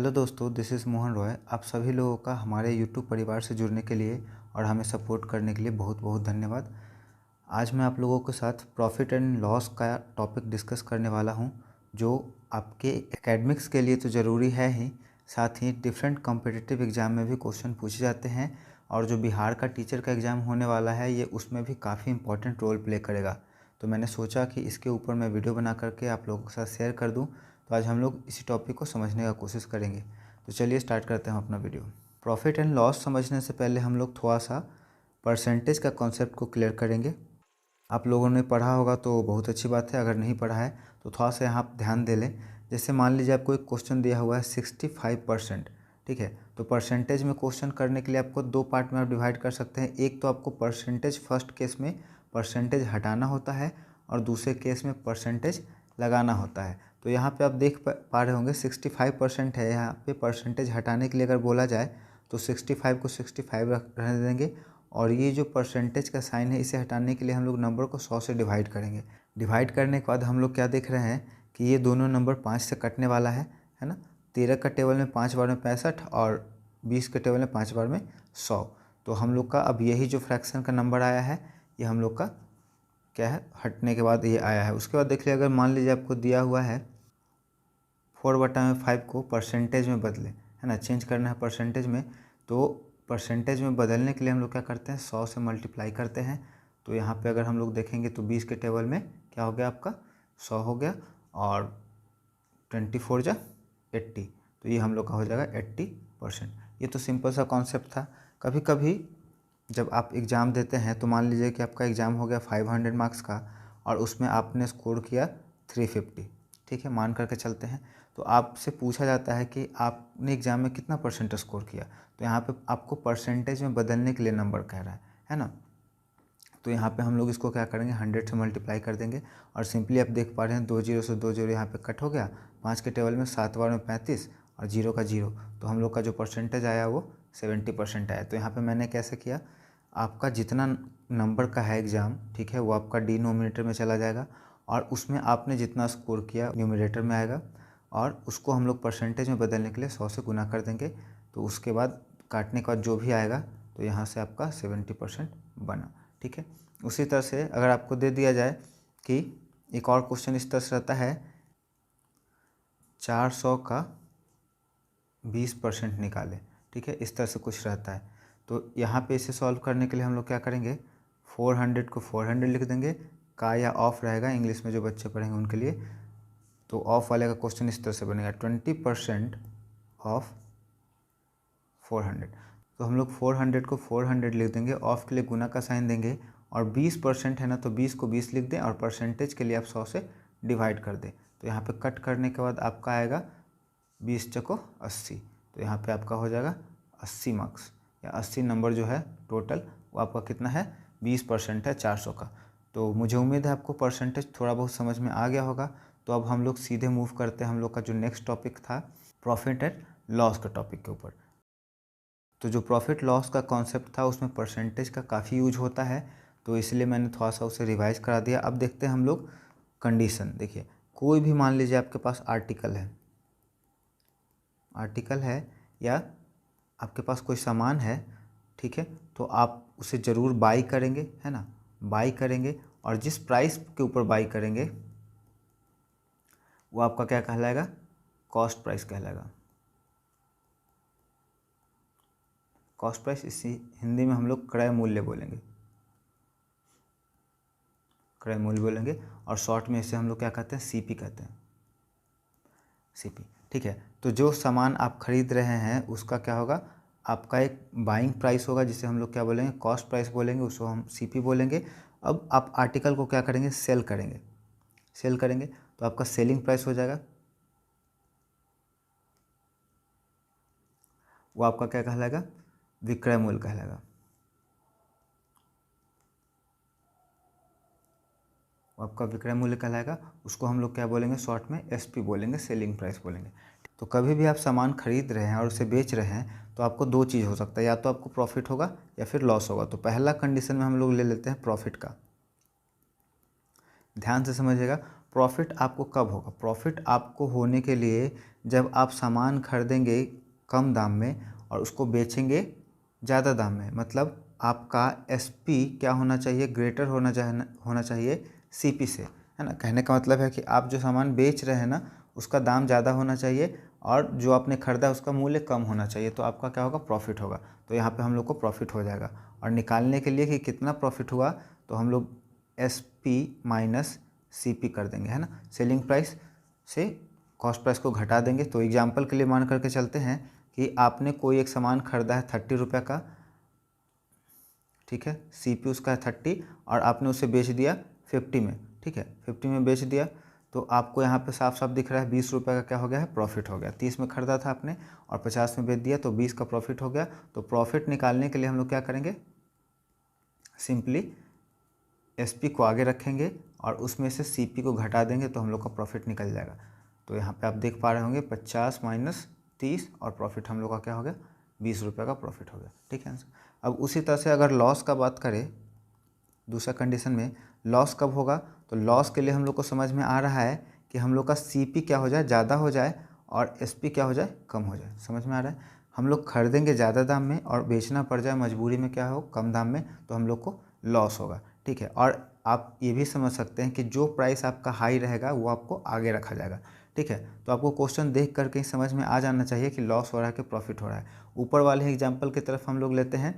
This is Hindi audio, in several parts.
हेलो दोस्तों, दिस इज़ मोहन रॉय। आप सभी लोगों का हमारे यूट्यूब परिवार से जुड़ने के लिए और हमें सपोर्ट करने के लिए बहुत बहुत धन्यवाद। आज मैं आप लोगों के साथ प्रॉफिट एंड लॉस का टॉपिक डिस्कस करने वाला हूं, जो आपके एकेडमिक्स के लिए तो ज़रूरी है ही, साथ ही डिफरेंट कॉम्पिटिटिव एग्ज़ाम में भी क्वेश्चन पूछे जाते हैं। और जो बिहार का टीचर का एग्ज़ाम होने वाला है, ये उसमें भी काफ़ी इंपॉर्टेंट रोल प्ले करेगा। तो मैंने सोचा कि इसके ऊपर मैं वीडियो बना करके आप लोगों के साथ शेयर कर दूं। तो आज हम लोग इसी टॉपिक को समझने का कोशिश करेंगे। तो चलिए स्टार्ट करते हैं अपना वीडियो। प्रॉफिट एंड लॉस समझने से पहले हम लोग थोड़ा सा परसेंटेज का कॉन्सेप्ट को क्लियर करेंगे। आप लोगों ने पढ़ा होगा तो बहुत अच्छी बात है, अगर नहीं पढ़ा है तो थोड़ा सा यहाँ ध्यान दे लें। जैसे मान लीजिए आपको एक क्वेश्चन दिया हुआ है 65%, ठीक है। तो परसेंटेज में क्वेश्चन करने के लिए आपको दो पार्ट में आप डिवाइड कर सकते हैं। एक तो आपको परसेंटेज फर्स्ट केस में परसेंटेज हटाना होता है और दूसरे केस में परसेंटेज लगाना होता है। तो यहाँ पे आप देख पा रहे होंगे 65% है। यहाँ पे परसेंटेज हटाने के लिए अगर बोला जाए तो 65 को 65 रहने देंगे, और ये जो परसेंटेज का साइन है इसे हटाने के लिए हम लोग नंबर को 100 से डिवाइड करेंगे। डिवाइड करने के बाद हम लोग क्या देख रहे हैं कि ये दोनों नंबर 5 से कटने वाला है ना। 13 का टेबल में 5 बार में 65 और 20 के टेबल में 5 बार में 100। तो हम लोग का अब यही जो फ्रैक्शन का नंबर आया है, ये हम लोग का क्या है, हटने के बाद ये आया है। उसके बाद देख लिया, अगर मान लीजिए आपको दिया हुआ है 4/5 को परसेंटेज में बदले, है ना, चेंज करना है परसेंटेज में। तो परसेंटेज में बदलने के लिए हम लोग क्या करते हैं, 100 से मल्टीप्लाई करते हैं। तो यहाँ पे अगर हम लोग देखेंगे तो 20 के टेबल में क्या हो गया, आपका 100 हो गया, और 24 जा 80, तो ये हम लोग का हो जाएगा 80%। ये तो सिंपल सा कॉन्सेप्ट था। कभी कभी जब आप एग्ज़ाम देते हैं तो मान लीजिए कि आपका एग्ज़ाम हो गया 500 मार्क्स का और उसमें आपने स्कोर किया 350, ठीक है, मान करके चलते हैं। तो आपसे पूछा जाता है कि आपने एग्ज़ाम में कितना परसेंट स्कोर किया। तो यहाँ पे आपको परसेंटेज में बदलने के लिए नंबर कह रहा है ना। तो यहाँ पे हम लोग इसको क्या करेंगे, 100 से मल्टीप्लाई कर देंगे। और सिंपली आप देख पा रहे हैं 2 जीरो से 2 जीरो यहाँ पे कट हो गया। 5 के टेबल में 7 बार में 35 और 0 का 0, तो हम लोग का जो परसेंटेज आया वो 70% आया। तो यहाँ पे मैंने कैसे किया, आपका जितना नंबर का है एग्ज़ाम, ठीक है, वो आपका डिनोमिनेटर में चला जाएगा और उसमें आपने जितना स्कोर किया न्यूमरेटर में आएगा, और उसको हम लोग परसेंटेज में बदलने के लिए 100 से गुना कर देंगे। तो उसके बाद काटने के बाद जो भी आएगा, तो यहाँ से आपका 70% बना, ठीक है। उसी तरह से अगर आपको दे दिया जाए कि एक और क्वेश्चन इस तरह से रहता है, 400 का 20% निकाले, ठीक है, इस तरह से कुछ रहता है। तो यहाँ पे इसे सॉल्व करने के लिए हम लोग क्या करेंगे, 400 को 400 लिख देंगे। का या ऑफ रहेगा, इंग्लिश में जो बच्चे पढ़ेंगे उनके लिए। तो ऑफ वाले का क्वेश्चन इस तरह से बनेगा, 20% ऑफ 400। तो हम लोग 400 को 400 लिख देंगे, ऑफ के लिए गुना का साइन देंगे, और 20% है ना, तो 20 को 20 लिख दें और परसेंटेज के लिए आप 100 से डिवाइड कर दें। तो यहाँ पे कट करने के बाद आपका आएगा 20 चको 80। तो यहाँ पे आपका हो जाएगा 80 मार्क्स या 80 नंबर जो है टोटल, वो आपका कितना है, 20% है 400 का। तो मुझे उम्मीद है आपको परसेंटेज थोड़ा बहुत समझ में आ गया होगा। तो अब हम लोग सीधे मूव करते हैं हम लोग का जो नेक्स्ट टॉपिक था, प्रॉफिट एंड लॉस का टॉपिक के ऊपर। तो जो प्रॉफिट लॉस का कॉन्सेप्ट था उसमें परसेंटेज का काफ़ी यूज होता है, तो इसलिए मैंने थोड़ा सा उसे रिवाइज करा दिया। अब देखते हैं हम लोग कंडीशन। देखिए, कोई भी मान लीजिए आपके पास आर्टिकल है या आपके पास कोई सामान है, ठीक है, तो आप उसे ज़रूर बाई करेंगे, है ना, बाई करेंगे, और जिस प्राइस के ऊपर बाई करेंगे वो आपका क्या कहलाएगा, कॉस्ट प्राइस कहलाएगा। कॉस्ट प्राइस इसी हिंदी में हम लोग क्रय मूल्य बोलेंगे, क्रय मूल्य बोलेंगे, और शॉर्ट में इसे हम लोग क्या कहते हैं, सीपी कहते हैं, सीपी, ठीक है। तो जो सामान आप खरीद रहे हैं उसका क्या होगा, आपका एक बाइंग प्राइस होगा जिसे हम लोग क्या बोलेंगे, कॉस्ट प्राइस बोलेंगे, उसको हम सीपी बोलेंगे। अब आप आर्टिकल को क्या करेंगे, सेल करेंगे, तो आपका सेलिंग प्राइस हो जाएगा, वो आपका क्या कहलाएगा, विक्रय मूल्य कहलाएगा, वो आपका विक्रय मूल्य कहलाएगा। उसको हम लोग क्या बोलेंगे, शॉर्ट में एसपी बोलेंगे, सेलिंग प्राइस बोलेंगे। तो कभी भी आप सामान खरीद रहे हैं और उसे बेच रहे हैं तो आपको दो चीज़ हो सकता है, या तो आपको प्रॉफिट होगा या फिर लॉस होगा। तो पहला कंडीशन में हम लोग ले लेते हैं प्रॉफिट का, ध्यान से समझिएगा। प्रॉफिट आपको कब होगा? प्रॉफिट आपको होने के लिए जब आप सामान खरीदेंगे कम दाम में और उसको बेचेंगे ज़्यादा दाम में, मतलब आपका एसपी क्या होना चाहिए? ग्रेटर होना चाहिए सीपी से, है ना। कहने का मतलब है कि आप जो सामान बेच रहे हैं ना उसका दाम ज़्यादा होना चाहिए और जो आपने खरीदा उसका मूल्य कम होना चाहिए, तो आपका क्या होगा? प्रॉफिट होगा। तो यहाँ पे हम लोग को प्रॉफिट हो जाएगा। और निकालने के लिए कि कितना प्रॉफिट हुआ तो हम लोग S P minus C P कर देंगे, है ना। सेलिंग प्राइस से कॉस्ट प्राइस को घटा देंगे। तो एग्जाम्पल के लिए मान करके चलते हैं कि आपने कोई एक सामान खरीदा है 30 रुपये का, ठीक है, सी पी उसका है 30 और आपने उसे बेच दिया 50 में, ठीक है, 50 में बेच दिया। तो आपको यहाँ पे साफ साफ दिख रहा है 20 रुपये का क्या हो गया है? प्रॉफिट हो गया। 30 में खरीदा था आपने और 50 में बेच दिया तो 20 का प्रॉफिट हो गया। तो प्रॉफिट निकालने के लिए हम लोग क्या करेंगे? सिंपली एसपी को आगे रखेंगे और उसमें से सीपी को घटा देंगे तो हम लोग का प्रॉफिट निकल जाएगा। तो यहाँ पे आप देख पा रहे होंगे 50 माइनस 30 और प्रॉफिट हम लोग का क्या हो गया? 20 रुपये का प्रॉफिट हो गया, ठीक है। अब उसी तरह से अगर लॉस का बात करें, दूसरा कंडीशन में लॉस कब होगा? तो लॉस के लिए हम लोग को समझ में आ रहा है कि हम लोग का सीपी क्या हो जाए? ज़्यादा हो जाए और एसपी क्या हो जाए? कम हो जाए। समझ में आ रहा है? हम लोग खरीदेंगे ज़्यादा दाम में और बेचना पड़ जाए मजबूरी में क्या हो? कम दाम में, तो हम लोग को लॉस होगा, ठीक है। और आप ये भी समझ सकते हैं कि जो प्राइस आपका हाई रहेगा वो आपको आगे रखा जाएगा, ठीक है। तो आपको क्वेश्चन देख करके ही समझ में आ जाना चाहिए कि लॉस हो रहा है कि प्रॉफिट हो रहा है। ऊपर वाले एग्जाम्पल की तरफ हम लोग लेते हैं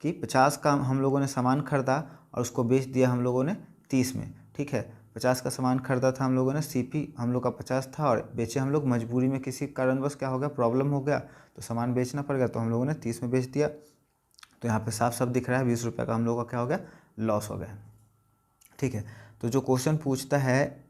कि 50 का हम लोगों ने सामान खरीदा और उसको बेच दिया हम लोगों ने 30 में, ठीक है। 50 का सामान खरीदा था हम लोगों ने, सीपी हम लोग का 50 था और बेचे हम लोग मजबूरी में, किसी कारणवश क्या हो गया? प्रॉब्लम हो गया तो सामान बेचना पड़ गया, तो हम लोगों ने 30 में बेच दिया। तो यहाँ पे साफ साफ दिख रहा है 20 रुपये का हम लोगों का क्या हो गया? लॉस हो गया, ठीक है। तो जो क्वेश्चन पूछता है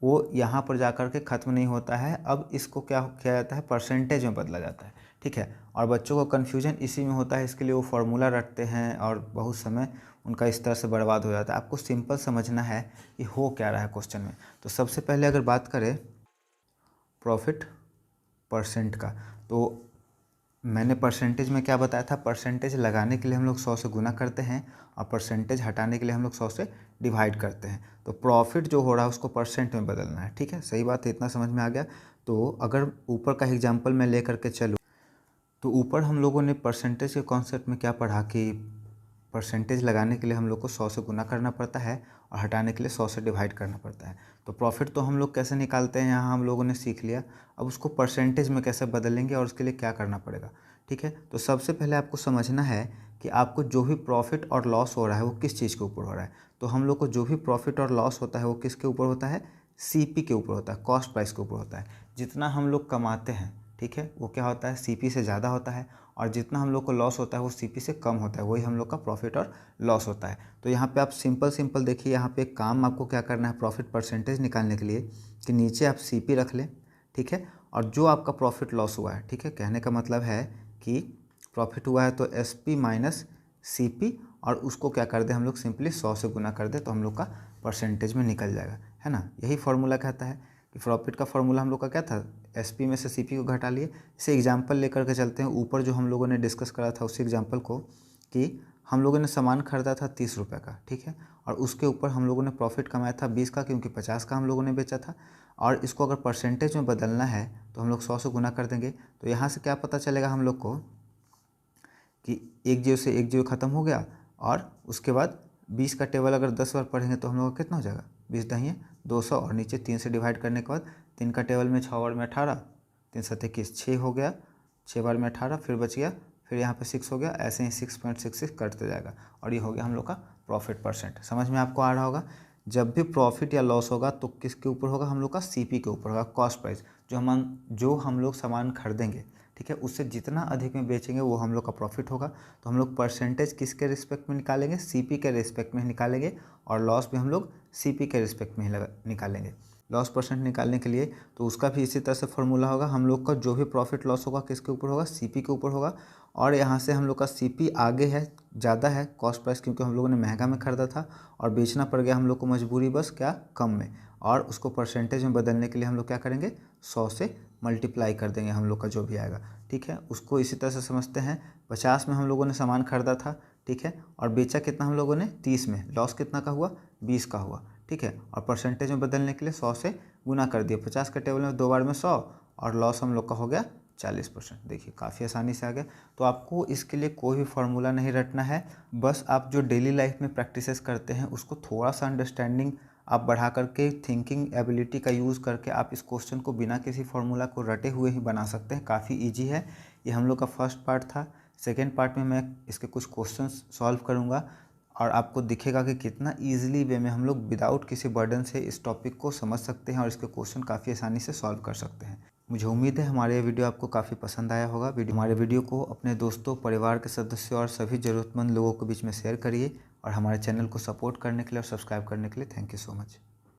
वो यहाँ पर जा कर के ख़त्म नहीं होता है। अब इसको क्या किया जाता है? परसेंटेज में बदला जाता है, ठीक है। और बच्चों को कन्फ्यूजन इसी में होता है, इसके लिए वो फार्मूला रटते हैं और बहुत समय उनका इस तरह से बर्बाद हो जाता है। आपको सिंपल समझना है कि हो क्या रहा है क्वेश्चन में। तो सबसे पहले अगर बात करें प्रॉफिट परसेंट का, तो मैंने परसेंटेज में क्या बताया था? परसेंटेज लगाने के लिए हम लोग 100 से गुना करते हैं और परसेंटेज हटाने के लिए हम लोग 100 से डिवाइड करते हैं। तो प्रॉफिट जो हो रहा है उसको परसेंट में बदलना है, ठीक है। सही बात है, इतना समझ में आ गया। तो अगर ऊपर का एग्जाम्पल मैं ले करके चलूँ तो ऊपर हम लोगों ने परसेंटेज के कॉन्सेप्ट में क्या पढ़ा कि परसेंटेज लगाने के लिए हम लोग को 100 से गुना करना पड़ता है और हटाने के लिए 100 से डिवाइड करना पड़ता है। तो प्रॉफिट तो हम लोग कैसे निकालते हैं यहाँ हम लोगों ने सीख लिया। अब उसको परसेंटेज में कैसे बदलेंगे और उसके लिए क्या करना पड़ेगा, ठीक है। तो सबसे पहले आपको समझना है कि आपको जो भी प्रॉफिट और लॉस हो रहा है वो किस चीज़ के ऊपर हो रहा है। तो हम लोग को जो भी प्रॉफिट और लॉस होता है वो किसके ऊपर होता है? सीपी के ऊपर होता है, कॉस्ट प्राइस के ऊपर होता है। जितना हम लोग कमाते हैं, ठीक है, वो क्या होता है? सीपी से ज़्यादा होता है और जितना हम लोग को लॉस होता है वो सीपी से कम होता है, वही हम लोग का प्रॉफिट और लॉस होता है। तो यहाँ पे आप सिंपल देखिए, यहाँ पे एक काम आपको क्या करना है प्रॉफिट परसेंटेज निकालने के लिए कि नीचे आप सीपी रख लें, ठीक है, और जो आपका प्रॉफिट लॉस हुआ है, ठीक है, कहने का मतलब है कि प्रॉफिट हुआ है तो S P minus C P और उसको क्या कर दें हम लोग? सिंपली 100 से गुना कर दें तो हम लोग का परसेंटेज में निकल जाएगा, है ना। यही फार्मूला कहता है कि प्रॉफिट का फार्मूला हम लोग का क्या था? एसपी में से सीपी को घटा लिए। इसे एग्जांपल लेकर के चलते हैं, ऊपर जो हम लोगों ने डिस्कस करा था उसी एग्जांपल को, कि हम लोगों ने सामान खरीदा था 30 रुपये का, ठीक है, और उसके ऊपर हम लोगों ने प्रॉफिट कमाया था 20 का, क्योंकि 50 का हम लोगों ने बेचा था। और इसको अगर परसेंटेज में बदलना है तो हम लोग 100 से गुना कर देंगे। तो यहाँ से क्या पता चलेगा हम लोग को कि एक जीरो से एक जीरो ख़त्म हो गया और उसके बाद 20 का टेबल अगर 10 बार पढ़ेंगे तो हम लोग का कितना हो जाएगा? 20 दहिए 200 और नीचे 3 से डिवाइड करने के बाद 3 का टेबल में 6 बार में 18, 3 7 21, 6 हो गया, 6 बार में 18, फिर बच गया, फिर यहाँ पे 6 हो गया, ऐसे ही 6.66 कटते जाएगा और ये हो गया हम लोग का प्रॉफिट परसेंट। समझ में आपको आ रहा होगा। जब भी प्रॉफिट या लॉस होगा तो किसके ऊपर होगा? हम लोग का सीपी के ऊपर होगा, कॉस्ट प्राइस, जो हम लोग सामान खरीदेंगे, ठीक है, उससे जितना अधिक में बेचेंगे वो हम लोग का प्रॉफिट होगा। तो हम लोग परसेंटेज किसके रिस्पेक्ट में निकालेंगे? सीपी के रिस्पेक्ट में निकालेंगे और लॉस भी हम लोग सीपी के रिस्पेक्ट में ही निकालेंगे। लॉस परसेंट निकालने के लिए तो उसका भी इसी तरह से फॉर्मूला होगा। हम लोग का जो भी प्रॉफिट लॉस होगा किसके ऊपर होगा? सीपी के ऊपर होगा। और यहाँ से हम लोग का सीपी आगे है, ज़्यादा है कॉस्ट प्राइस, क्योंकि हम लोगों ने महंगा में ख़रीदा था और बेचना पड़ गया हम लोग को मजबूरी बस क्या? कम में। और उसको परसेंटेज में बदलने के लिए हम लोग क्या करेंगे? 100 से मल्टीप्लाई कर देंगे हम लोग का जो भी आएगा, ठीक है। उसको इसी तरह से समझते हैं, 50 में हम लोगों ने सामान खरीदा था, ठीक है, और बेचा कितना हम लोगों ने? 30 में। लॉस कितना का हुआ? 20 का हुआ, ठीक है। और परसेंटेज में बदलने के लिए 100 से गुना कर दिया, 50 के टेबल में 2 बार में 100 और लॉस हम लोग का हो गया 40%। देखिए काफ़ी आसानी से आ गया। तो आपको इसके लिए कोई भी फार्मूला नहीं रटना है, बस आप जो डेली लाइफ में प्रैक्टिसेस करते हैं उसको थोड़ा सा अंडरस्टैंडिंग आप बढ़ा करके, थिंकिंग एबिलिटी का यूज़ करके आप इस क्वेश्चन को बिना किसी फार्मूला को रटे हुए ही बना सकते हैं। काफ़ी ईजी है। ये हम लोग का फर्स्ट पार्ट था। सेकेंड पार्ट में मैं इसके कुछ क्वेश्चंस सॉल्व करूँगा और आपको दिखेगा कि कितना ईजिली वे में हम लोग विदाउट किसी बर्डन से इस टॉपिक को समझ सकते हैं और इसके क्वेश्चन काफ़ी आसानी से सॉल्व कर सकते हैं। मुझे उम्मीद है हमारे ये वीडियो आपको काफ़ी पसंद आया होगा। हमारे वीडियो को अपने दोस्तों, परिवार के सदस्यों और सभी ज़रूरतमंद लोगों के बीच में शेयर करिए और हमारे चैनल को सपोर्ट करने के लिए और सब्सक्राइब करने के लिए थैंक यू सो मच।